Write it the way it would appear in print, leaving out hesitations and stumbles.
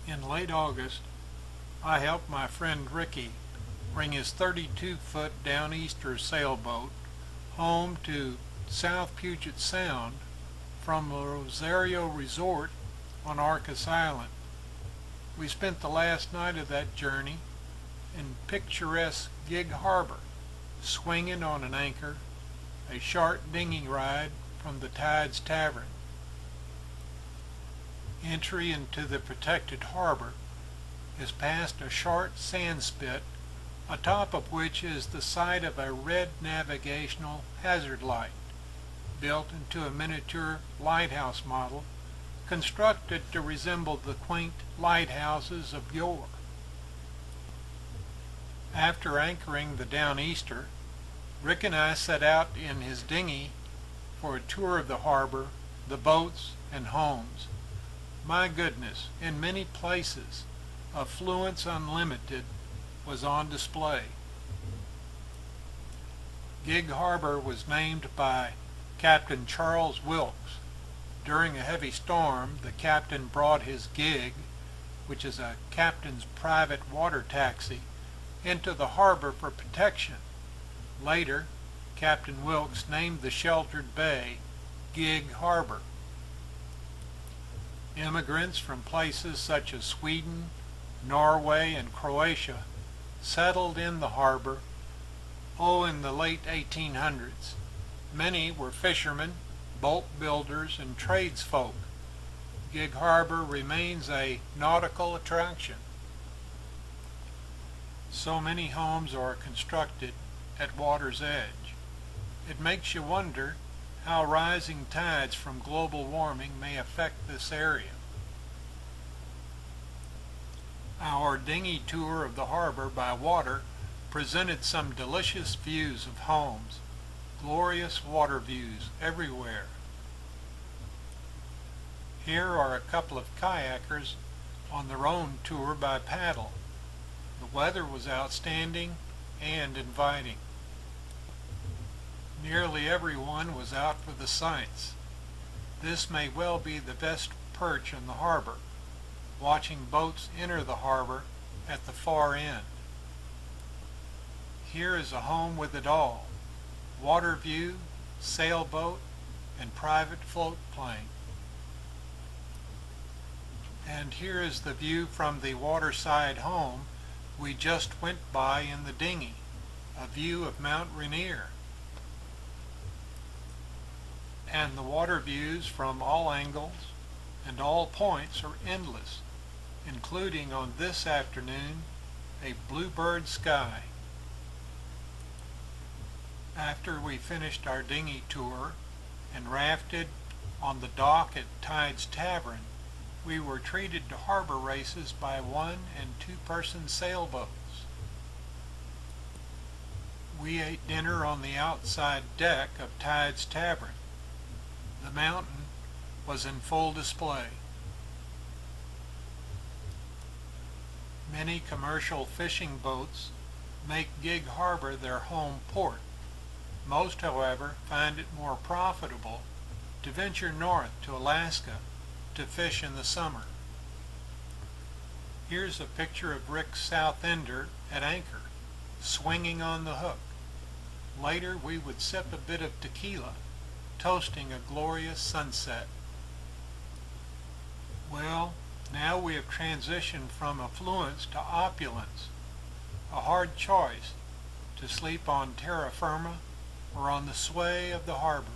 In late August, I helped my friend Ricky bring his 32-foot Downeaster sailboat home to South Puget Sound from the Rosario Resort on Arcas Island. We spent the last night of that journey in picturesque Gig Harbor, swinging on an anchor, a short dinghy ride from the Tides Tavern. Entry into the protected harbor is past a short sand spit, atop of which is the site of a red navigational hazard light, built into a miniature lighthouse model, constructed to resemble the quaint lighthouses of yore. After anchoring the Downeaster, Rick and I set out in his dinghy for a tour of the harbor, the boats, and homes. My goodness, in many places, affluence unlimited was on display. Gig Harbor was named by Captain Charles Wilkes. During a heavy storm, the captain brought his gig, which is a captain's private water taxi, into the harbor for protection. Later, Captain Wilkes named the sheltered bay Gig Harbor. Immigrants from places such as Sweden, Norway, and Croatia settled in the harbor, in the late 1800s. Many were fishermen, boat builders, and tradesfolk. Gig Harbor remains a nautical attraction. So many homes are constructed at water's edge. It makes you wonder how rising tides from global warming may affect this area. Our dinghy tour of the harbor by water presented some delicious views of homes, glorious water views everywhere. Here are a couple of kayakers on their own tour by paddle. The weather was outstanding and inviting. Nearly everyone was out for the sights. This may well be the best perch in the harbor, watching boats enter the harbor at the far end. Here is a home with it all: water view, sailboat, and private float plane. And here is the view from the waterside home we just went by in the dinghy, a view of Mount Rainier. And the water views from all angles and all points are endless, including on this afternoon a bluebird sky. After we finished our dinghy tour and rafted on the dock at Tides Tavern, we were treated to harbor races by 1- and 2-person sailboats. We ate dinner on the outside deck of Tides Tavern. The mountain was in full display. Many commercial fishing boats make Gig Harbor their home port. Most, however, find it more profitable to venture north to Alaska to fish in the summer. Here's a picture of Rick's South Ender at anchor, swinging on the hook. Later we would sip a bit of tequila, toasting a glorious sunset. Well, now we have transitioned from affluence to opulence. A hard choice, to sleep on terra firma or on the sway of the harbor.